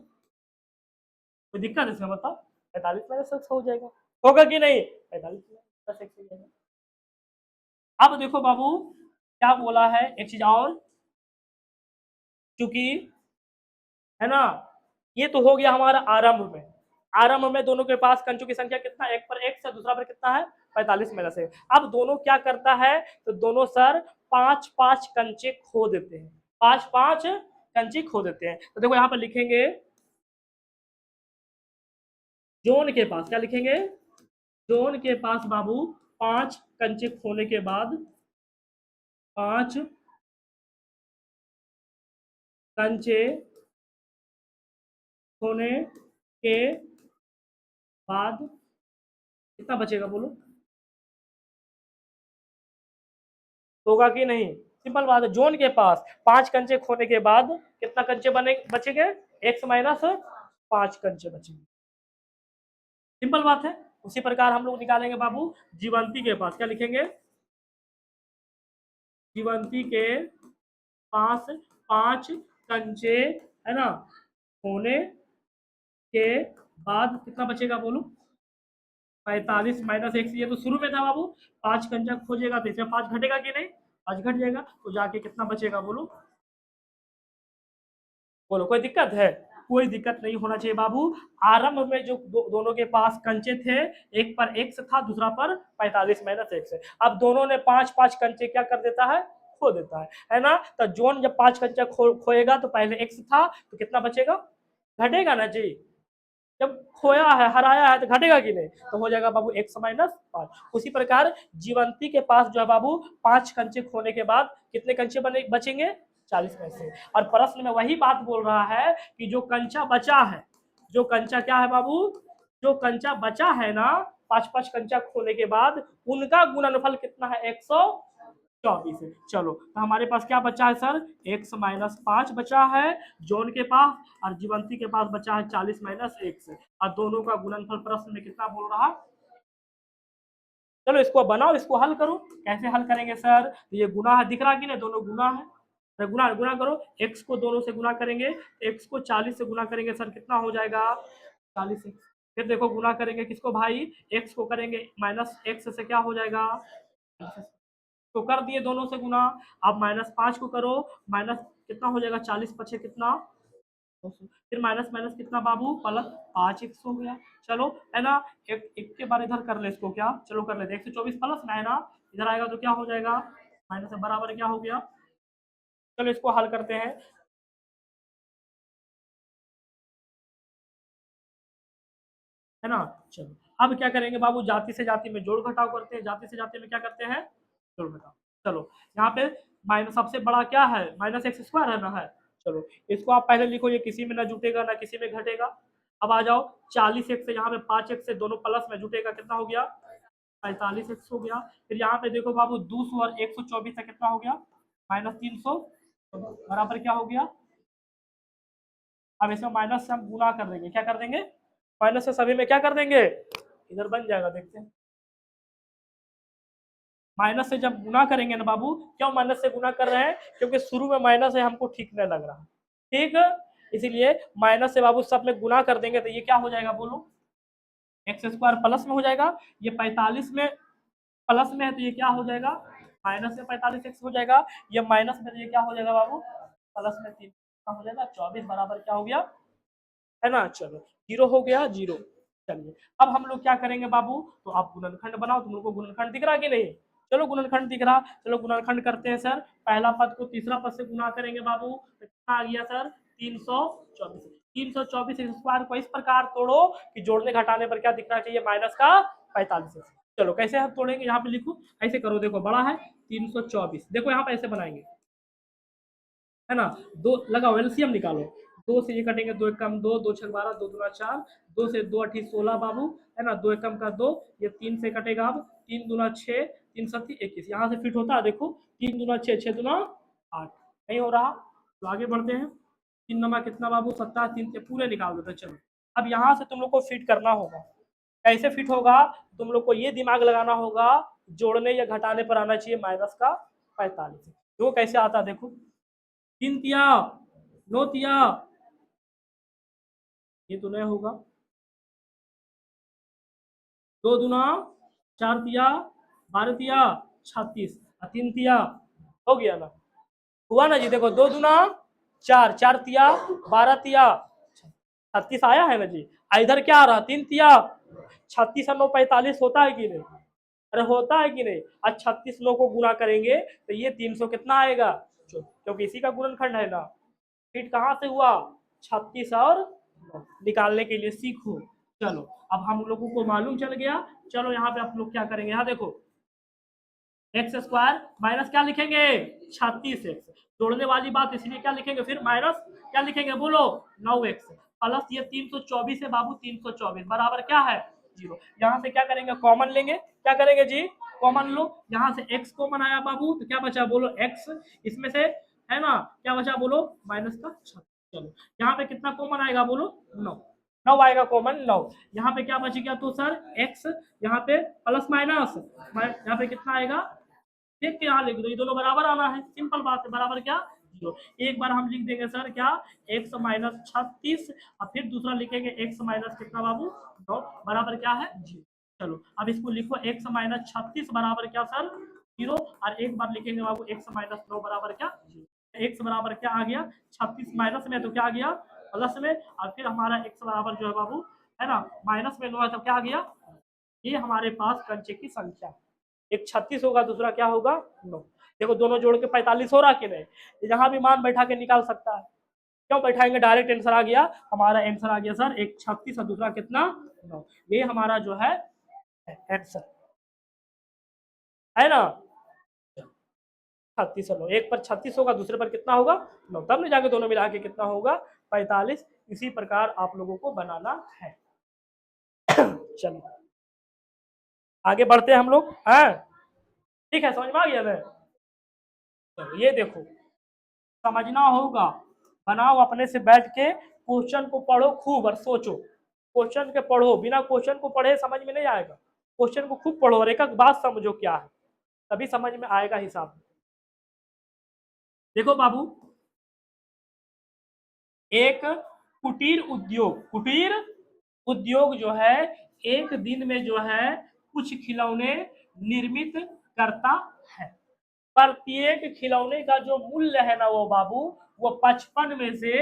कोई दिक्कत है इसमें बताओ? 45 - 6 हो जाएगा, होगा कि नहीं? 45 - 6 हो जाएगा। अब देखो बाबू क्या बोला है, एक चीज और, क्योंकि है ना, ये तो हो गया हमारा आरंभ में। आरंभ में दोनों के पास कंचों की संख्या कितना? एक पर एक से, दूसरा पर कितना है? 45 - 6। अब दोनों क्या करता है? तो दोनों सर 5 5 कंचे खो देते हैं, 5 5 कंचे खो देते हैं। तो देखो यहाँ पर लिखेंगे जोन के पास, क्या लिखेंगे? जोन के पास बाबू 5 कंचे खोने के बाद, 5 कंचे खोने के बाद कितना बचेगा बोलो? होगा कि नहीं? सिंपल बात है, जोन के पास 5 कंचे खोने के बाद कितना कंचे बने बचेंगे? एक्स माइनस 5 कंचे बचेंगे। सिंपल बात है। उसी प्रकार हम लोग निकालेंगे बाबू जीवंती के पास, क्या लिखेंगे? जीवंती के पास 5 कंचे है ना खोने के बाद कितना बचेगा बोलो? 45 - 1, ये तो शुरू में था बाबू। 5 कंचा खोजेगा तो इसमें 5 घटेगा कि नहीं? 5 घट जाएगा, तो जाके कितना बचेगा बोलो? बोलो कोई दिक्कत है? कोई दिक्कत नहीं होना चाहिए बाबू। आरंभ में जो दोनों के पास कंचे थे, एक पर एक्स था, दूसरा पर 45 - 1 है। अब दोनों ने 5 5 कंचे क्या कर देता है? खो देता है ना? तो जोन जब 5 कंचा खोएगा तो पहले एक्स था, तो कितना बचेगा? घटेगा ना जी। जब खोया है, हराया है, तो घटेगा कि नहीं? तो हो जाएगा बाबू एक्स माइनस 5। उसी प्रकार जीवंती के पास जो है बाबू 5 कंचे खोने के बाद कितने कंचे बने बचेंगे? 40 में से। और प्रश्न में वही बात बोल रहा है कि जो कंचा बचा है, जो कंचा क्या है बाबू? जो कंचा बचा है ना, 5 5 कंचा खोने के बाद उनका गुणनफल कितना है? 124 है। चलो तो हमारे पास क्या बचा है सर? x - 5 बचा है जोन के पास, और जीवंती के पास बचा है 40 - 1 से। और दोनों का गुणनफल प्रश्न में कितना बोल रहा? चलो इसको बनाओ, इसको हल करो। कैसे हल करेंगे सर? ये गुना है, दिख रहा कि नहीं? दोनों गुना है, तो गुना गुना करो। x को दोनों से गुना करेंगे, x को 40 से गुना करेंगे सर, कितना हो जाएगा? 40 से। फिर देखो गुना करेंगे किसको भाई? x को करेंगे -x से, क्या हो जाएगा? तो कर दिए दोनों से गुना। अब -5 को करो, माइनस कितना हो जाएगा? 40 पछे कितना? 200। फिर माइनस माइनस कितना बाबू? प्लस 5x हो गया। चलो है ना, एक एक के बार इधर कर ले इसको, क्या चलो कर लेते, 124 प्लस में है ना, इधर आएगा तो क्या हो जाएगा? माइनस बराबर क्या हो गया? चलो इसको हल करते हैं, है ना। चलो अब क्या करेंगे बाबू? जाति से जाति में जोड़ घटाव करते हैं, जाति से जाति में क्या करते हैं? जोड़ घटाव। चलो यहाँ पे माइनस सबसे बड़ा क्या है? -x² है ना, है। चलो इसको आप पहले लिखो, ये किसी में ना जुटेगा ना किसी में घटेगा। अब आ जाओ 40x से यहाँ पे 5x से दोनों प्लस में जुटेगा, कितना हो गया 45x हो गया। फिर यहाँ पे देखो बाबू 200 और 124 से कितना हो गया -300, बराबर क्या हो गया। अब इसमें माइनस से हम गुना कर देंगे, क्या कर देंगे माइनस से सभी में क्या कर देंगे, इधर बन जाएगा, देखते हैं। माइनस से जब गुना करेंगे ना बाबू, क्यों माइनस से गुना कर रहे हैं, क्योंकि शुरू में माइनस है, हमको ठीक नहीं लग रहा, ठीक, इसीलिए माइनस से बाबू सब में गुना कर देंगे, तो ये क्या हो जाएगा बोलो, एक्स स्क्वायर प्लस में हो जाएगा, ये 45 में प्लस में है तो ये क्या हो जाएगा माइनस में 45x हो जाएगा, ये माइनस में तो ये क्या हो जाएगा बाबू प्लस में 3 हो जाएगा 24 बराबर क्या हो गया, है ना। चलो जीरो हो गया जीरो। चलिए अब हम लोग क्या करेंगे बाबू, तो आप गुणनखंड बनाओ, तुम लोग को गुणनखंड दिख रहा कि नहीं, चलो गुणनखंड दिख रहा, चलो गुणनखंड करते हैं सर। पहला पद को तीसरा पद से गुना करेंगे बाबू, तो कितना आ गया सर 324। 324 स्क्वायर को इस प्रकार तोड़ो कि जोड़ने घटाने पर क्या दिखना चाहिए माइनस का 45। चलो कैसे हम तोड़ेंगे, यहाँ पे लिखो, ऐसे करो, देखो बड़ा है 324, देखो यहाँ पे ऐसे बनाएंगे, है ना, दो लगाओ एलसीएम निकालो, दो से ये कटेंगे, दो एक कम दो, दो छक 12, दो दूना 4, दो से दो अठी 16 बाबू, है ना, दो एकम का दो, ये 3 से कटेगा, अब 3 दूना 6, 3 सत्ती 21, यहाँ से फिट होता है, देखो 3 दूना 6, 6 दूना 8, नहीं हो रहा, तो आगे बढ़ते हैं। 3 नमा कितना बाबू 17, 3 से पूरे निकाल देते, चलो अब यहाँ से तुम लोग को फिट करना होगा, कैसे फिट होगा, तुम लोग को ये दिमाग लगाना होगा, जोड़ने या घटाने पर आना चाहिए माइनस का 45, वो कैसे आता है देखो, 3 तिया 9 तिया, ये तो नहीं होगा, 2 दूना 4 तिया 12 तिया 36, 3 तिया हो गया ना, हुआ ना जी, देखो 2 दूना 4, 4 तिया 12 तिया 36 आया है ना जी, इधर क्या आ रहा 3 तिया 36 और 9 45 होता है कि नहीं, अरे होता है कि नहीं, आज 36 लोग को गुना करेंगे तो ये 300 कितना आएगा, क्योंकि इसी का गुणनखंड है ना। फिट कहाँ से हुआ 36 और निकालने के लिए सीखो। चलो अब हम लोगों को मालूम चल गया, चलो यहाँ पे आप लोग क्या करेंगे, यहाँ देखो एक्स स्क्वायर माइनस क्या लिखेंगे 36x, जोड़ने वाली बात इसलिए क्या लिखेंगे, फिर माइनस क्या लिखेंगे बोलो 9x, प्लस ये 324 है बाबू, 324 बराबर क्या है जीरो। यहाँ से क्या करेंगे कॉमन लेंगे, क्या करेंगे जी कॉमन लो, यहाँ से x कॉमन आया बाबू, तो क्या बचा बोलो x, इसमें से है ना क्या बचा बोलो माइनस का 36। चलो यहाँ पे कितना कॉमन आएगा बोलो 9, 9 आएगा कॉमन 9, यहाँ पे क्या बच गया तो सर x, यहाँ पे प्लस माइनस, यहाँ पे कितना आएगा देख के यहाँ लिख दो, ये दोनों बराबर आना है, सिंपल बात है, बराबर क्या जीरो। एक बार हम लिख देंगे सर क्या x माइनस 36, और फिर दूसरा लिखेंगे x माइनस कितना बाबू 9 बराबर क्या है जीरो। चलो अब इसको लिखो x माइनस 36 बराबर क्या सर जीरो, और एक बार लिखेंगे बाबू x माइनस 9 बराबर क्या जीरो। x बराबर क्या आ गया 36 माइनस में तो क्या आ गया प्लस में, और फिर हमारा x बराबर जो है बाबू है ना माइनस में 9 है तो क्या आ गया, ये हमारे पास कंचे की संख्या, एक 36 होगा दूसरा क्या होगा 9, देखो दोनों जोड़ के 45 हो रहा कि नहीं, यहाँ भी मान बैठा के निकाल सकता है, क्यों बैठाएंगे डायरेक्ट आंसर आ गया, हमारा आंसर आ गया सर एक 36 और दूसरा कितना 9, ये हमारा जो है आंसर है ना 36 और 9, एक पर 36 होगा दूसरे पर कितना होगा 9, तब नहीं जाके दोनों मिला के कितना होगा 45, इसी प्रकार आप लोगों को बनाना है। चलिए आगे बढ़ते हैं हम लोग, हैं ठीक है समझ में आ गया मैं, तो ये देखो समझना होगा, बनाओ अपने से बैठ के, क्वेश्चन को पढ़ो खूब और सोचो, क्वेश्चन के पढ़ो, बिना क्वेश्चन को पढ़े समझ में नहीं आएगा, क्वेश्चन को खूब पढ़ो और एक एक बात समझो क्या है, तभी समझ में आएगा हिसाब। देखो बाबू एक कुटीर उद्योग, कुटीर उद्योग जो है एक दिन में जो है कुछ खिलौने निर्मित करता है, प्रत्येक खिलौने का जो मूल्य है ना वो बाबू वो 55 में से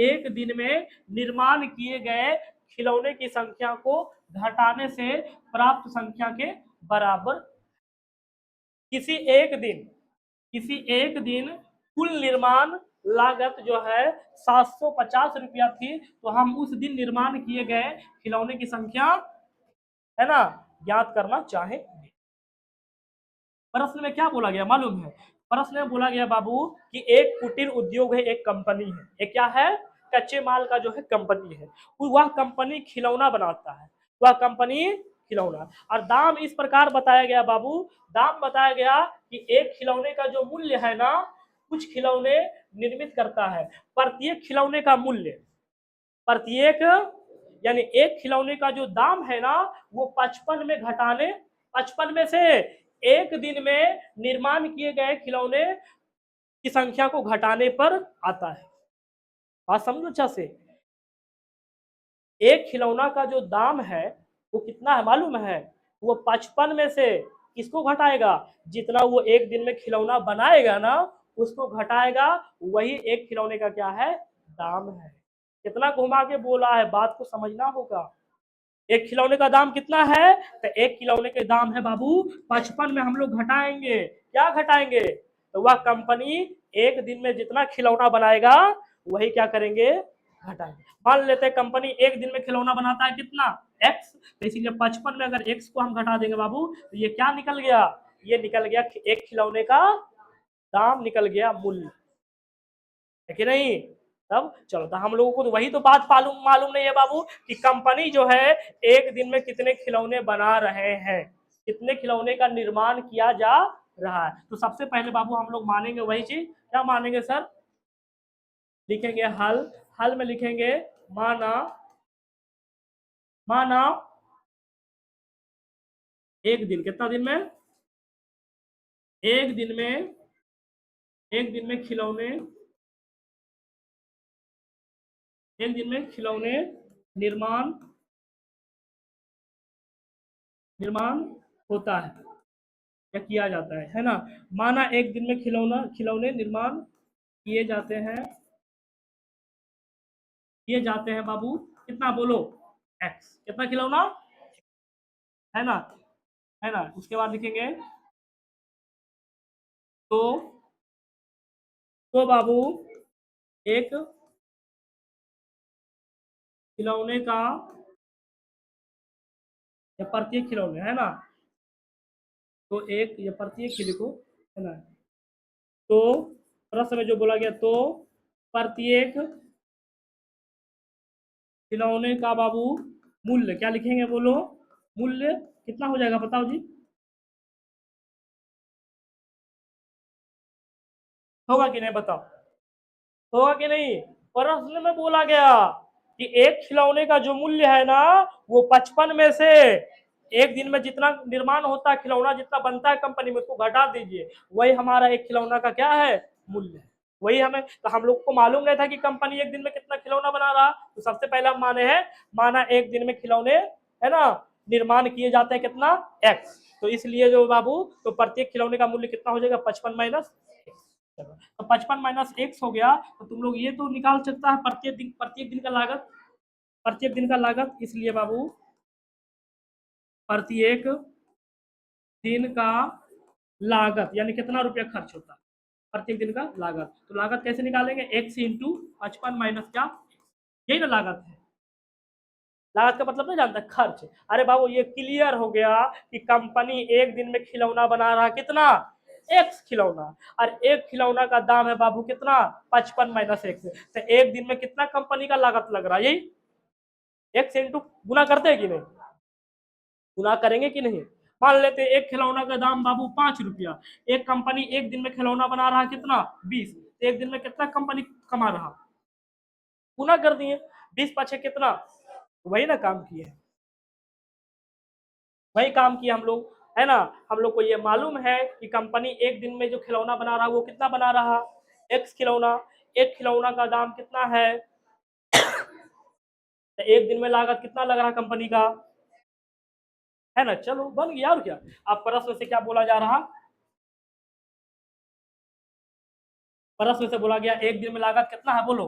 एक दिन में निर्माण किए गए खिलौने की संख्या को घटाने से प्राप्त संख्या के बराबर। किसी एक दिन कुल निर्माण लागत जो है 750 रुपया थी, तो हम उस दिन निर्माण किए गए खिलौने की संख्या है ना ज्ञात करना चाहेंगे। प्रश्न में क्या बोला गया मालूम है, प्रश्न में बोला गया बाबू कि एक कुटीर उद्योग है, एक कंपनी है, एक क्या है कच्चे माल का जो है कंपनी है, वह कंपनी खिलौना बनाता है, वह कंपनी खिलौना। और दाम इस प्रकार बताया गया बाबू, दाम बताया गया कि एक खिलौने का जो मूल्य है ना, कुछ खिलौने निर्मित करता है, प्रत्येक खिलौने का मूल्य, प्रत्येक यानी एक खिलौने का जो दाम है ना, वो 55 में घटाने, 55 में से एक दिन में निर्माण किए गए खिलौने की संख्या को घटाने पर आता है। बात समझो अच्छा से, एक खिलौना का जो दाम है वो कितना है मालूम है? वो 55 में से किसको घटाएगा? जितना वो एक दिन में खिलौना बनाएगा ना, उसको घटाएगा, वही एक खिलौने का क्या है? दाम है। कितना घुमा के बोला है, बात को समझना होगा। एक खिलौने का दाम कितना है? तो एक खिलौने के दाम है बाबू 55 में हम लोग घटाएंगे, क्या घटाएंगे? तो वह कंपनी एक दिन में जितना खिलौना बनाएगा वही क्या करेंगे? घटाएंगे। मान लेते हैं कंपनी एक दिन में खिलौना बनाता है कितना? एक्स, तो इसीलिए 55 में अगर एक्स को हम घटा देंगे बाबू, तो ये क्या निकल गया? ये निकल गया एक खिलौने का दाम, निकल गया मूल्य, है कि नहीं? तब चलो, तो हम लोगों को तो वही तो बात मालूम मालूम नहीं है बाबू कि कंपनी जो है एक दिन में कितने खिलौने बना रहे हैं, कितने खिलौने का निर्माण किया जा रहा है। तो सबसे पहले बाबू हम लोग मानेंगे वही चीज, क्या मानेंगे सर? लिखेंगे हल, हल में लिखेंगे माना, माना एक दिन, कितना दिन में? एक दिन में, एक दिन में खिलौने, एक दिन में खिलौने निर्माण, निर्माण होता है या किया जाता है ना? माना एक दिन में खिलौना, खिलौने निर्माण किए जाते हैं, किए जाते हैं बाबू, कितना बोलो? एक्स, कितना खिलौना है ना, है ना? उसके बाद लिखेंगे तो, बाबू एक खिलौने का, या प्रत्येक खिलौने, है ना? तो एक, या प्रत्येक के लिखो, है ना? तो प्रश्न में जो बोला गया, तो प्रत्येक खिलौने का बाबू मूल्य क्या लिखेंगे बोलो? मूल्य कितना हो जाएगा बताओ जी? होगा कि नहीं बताओ? होगा कि नहीं? प्रश्न में बोला गया कि एक खिलौने का जो मूल्य है ना, वो 55 में से एक दिन में जितना निर्माण होता है, खिलौना जितना बनता है कंपनी में, उसको घटा दीजिए, वही हमारा एक खिलौना का क्या है? मूल्य है। वही हमें, तो हम लोग को मालूम नहीं था कि कंपनी एक दिन में कितना खिलौना बना रहा। तो सबसे पहले हम माने हैं, माना एक दिन में खिलौने, है ना, निर्माण किए जाते हैं, कितना? एक्स। तो इसलिए जो बाबू, तो प्रत्येक खिलौने का मूल्य कितना हो जाएगा? 55 माइनस, तो 55 माइनस एक्स हो गया। तो तुम लोग ये तो निकाल सकता है प्रत्येक दिन, प्रत्येक दिन का लागत, प्रत्येक दिन का लागत। इसलिए बाबू प्रत्येक दिन का लागत यानी कितना रुपया खर्च होता है, प्रत्येक दिन का लागत। तो लागत कैसे निकालेंगे? एक्स इंटू 55 माइनस क्या, यही ना लागत है। लागत का मतलब नहीं जानता, खर्च। अरे बाबू ये क्लियर हो गया कि कंपनी एक दिन में खिलौना बना रहा, कितना? एक्स खिलौना। और एक खिलौना का दाम है बाबू कितना? 55 माइनस एक्स। तो एक दिन में कितना कंपनी का लागत लग रहा है? यही एक्स इंटू गुना करते हैं कि नहीं? गुना करेंगे कि नहीं? मान लेते हैं एक खिलौना का दाम बाबू 5 रुपया, एक कंपनी एक दिन में खिलौना बना रहा है, कितना? 20। एक दिन में कितना कंपनी कमा रहा? गुना कर दिए, 20 पाछे कितना? वही ना काम किए, वही काम किया हम लोग, है ना? हम लोग को ये मालूम है कि कंपनी एक दिन में जो खिलौना बना रहा है वो कितना बना रहा? एक्स खिलौना। एक खिलौना का दाम कितना है? तो एक दिन में लागत कितना लग रहा कंपनी का, है ना? चलो बन गया, और क्या? अब प्रश्न से क्या बोला जा रहा? प्रश्न से बोला गया एक दिन में लागत कितना है बोलो?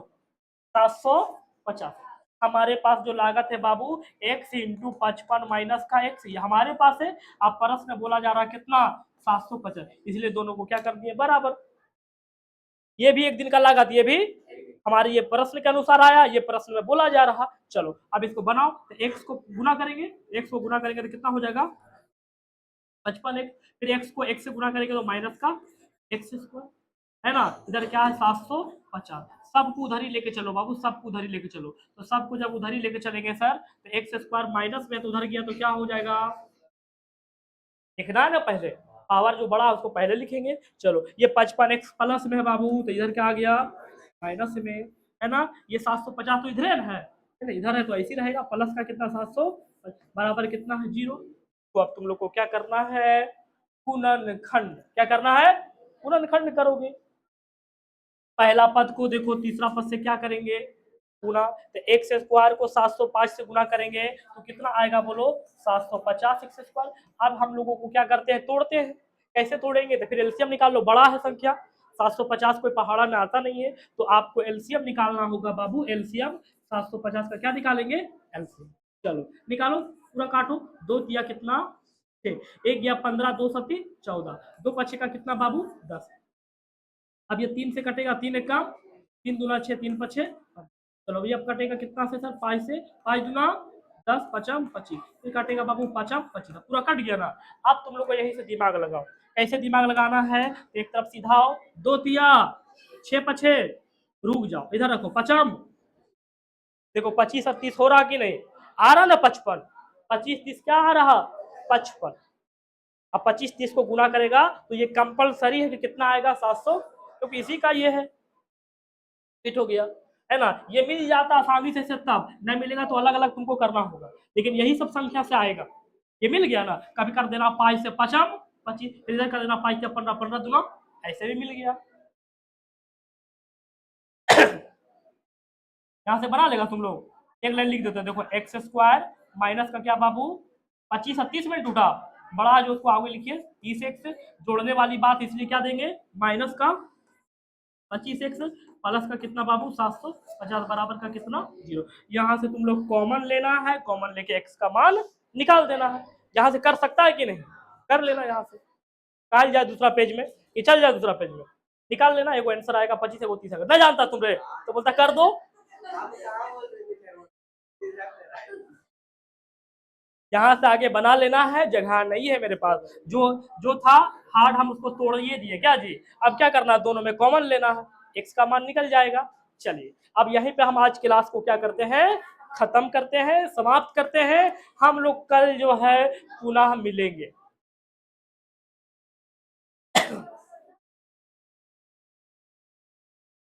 750। हमारे पास जो लागत है बाबू एक्स इंटू 55 माइनस का एक्स, ये हमारे पास है। अब प्रश्न में बोला जा रहा है कितना? 750, इसलिए दोनों को क्या कर दिए? बराबर। ये भी एक दिन का लागत, ये भी हमारे ये प्रश्न के अनुसार आया, ये प्रश्न में बोला जा रहा। चलो अब इसको बनाओ, तो एक्स को गुना करेंगे, एक्स को गुना करेंगे तो कितना हो जाएगा? 55 एक्स, फिर एक्स को एक्स से गुना करेंगे तो माइनस का एक्स स्क्वायर, है ना। इधर क्या है 750, सबको उधर ही लेके चलो बाबू, सबको उधर ही लेके चलो। तो सबको जब उधर ही लेके चलेंगे सर तो एक्स स्क्वायर माइनस में तो उधर गया तो क्या हो जाएगा, लिखना है ना पहले, पावर जो बड़ा है उसको पहले लिखेंगे। चलो ये 55x प्लस में है बाबू, तो इधर क्या आ गया माइनस में, है ना। ये 750 तो इधर है ना, इधर है तो ऐसे ही रहेगा, प्लस का कितना 700 बराबर कितना है 0। तो अब तुम लोग को क्या करना है, गुणनखंड, क्या करना है, गुणनखंड करोगे। पहला पद को देखो तीसरा पद से क्या करेंगे, गुना। तो एक्स स्क्वायर को 705 से गुना करेंगे तो कितना आएगा बोलो, 750 एक्स स्क्वायर। अब हम लोगों को क्या करते हैं, तोड़ते हैं। कैसे तोड़ेंगे, तो फिर एलसीएम निकाल लो, बड़ा है संख्या 750 कोई पहाड़ा में आता नहीं है, तो आपको एलसीएम निकालना होगा बाबू। एलसीएम 750 का क्या निकालेंगे, एलसीएम। चलो निकालो, पूरा काटो, दो दिया कितना 6, एक गया 15, दो सती 14, दो पछे का कितना बाबू 10। अब ये 3 से कटेगा, 3 एक काम, 3 दूना 6, 3 पछे। चलो भैया अब कटेगा कितना से सर, 5 से, 5 दूना 10, पचम 25, फिर काटेगा बाबू पचम 25, पूरा कट गया ना। अब तुम लोग को यही से दिमाग लगाओ, कैसे दिमाग लगाना है, एक तरफ सीधा आओ, 2 तिया 6 पछे, रुक जाओ इधर रखो पचम, देखो 25 और 30 हो रहा कि नहीं, आ रहा ना 55, 25 30 क्या आ रहा 55। अब 25 30 को गुना करेगा तो ये कंपलसरी है कि कितना आएगा 700, क्योंकि इसी का ये है, फिट हो गया, है ना। ये मिल जाता आसानी से तब, नहीं मिलेगा तो अलग अलग तुमको करना होगा, लेकिन यही सब संख्या से आएगा। ये मिल गया ना, कभी कर देना 5 से 55 25, फिर इधर कर देना 5 से 15 15 दूना, ऐसे भी मिल गया। यहाँ से बना लेगा तुम लोग, एक लाइन लिख देते हैं, देखो एक्स स्क्वायर माइनस का क्या बाबू 25 और 30 में टूटा, बड़ा जो उसको आगे लिखिए 30 एक्स, जोड़ने वाली बात इसलिए क्या देंगे माइनस का 25 एक्स प्लस का कितना बाबू 750 बराबर का कितना 0। यहाँ से तुम लोग कॉमन लेना है, कॉमन लेके एक्स का मान निकाल देना है। यहाँ से कर सकता है कि नहीं, कर लेना, यहाँ से निकाल जाए दूसरा पेज में, ये चल जाए दूसरा पेज में, निकाल लेना, एगो आंसर आएगा 25 है वो 30 आएगा, नहीं जानता तुम रे तो बोलता कर दो। यहाँ से आगे बना लेना है, जगह नहीं है मेरे पास, जो जो था हार्ड हम उसको तोड़िए दिए क्या जी। अब क्या करना है, दोनों में कॉमन लेना है, एक्स का मान निकल जाएगा। चलिए अब यहीं पे हम आज क्लास को क्या करते हैं, खत्म करते हैं, समाप्त करते हैं। हम लोग कल जो है पुनः मिलेंगे।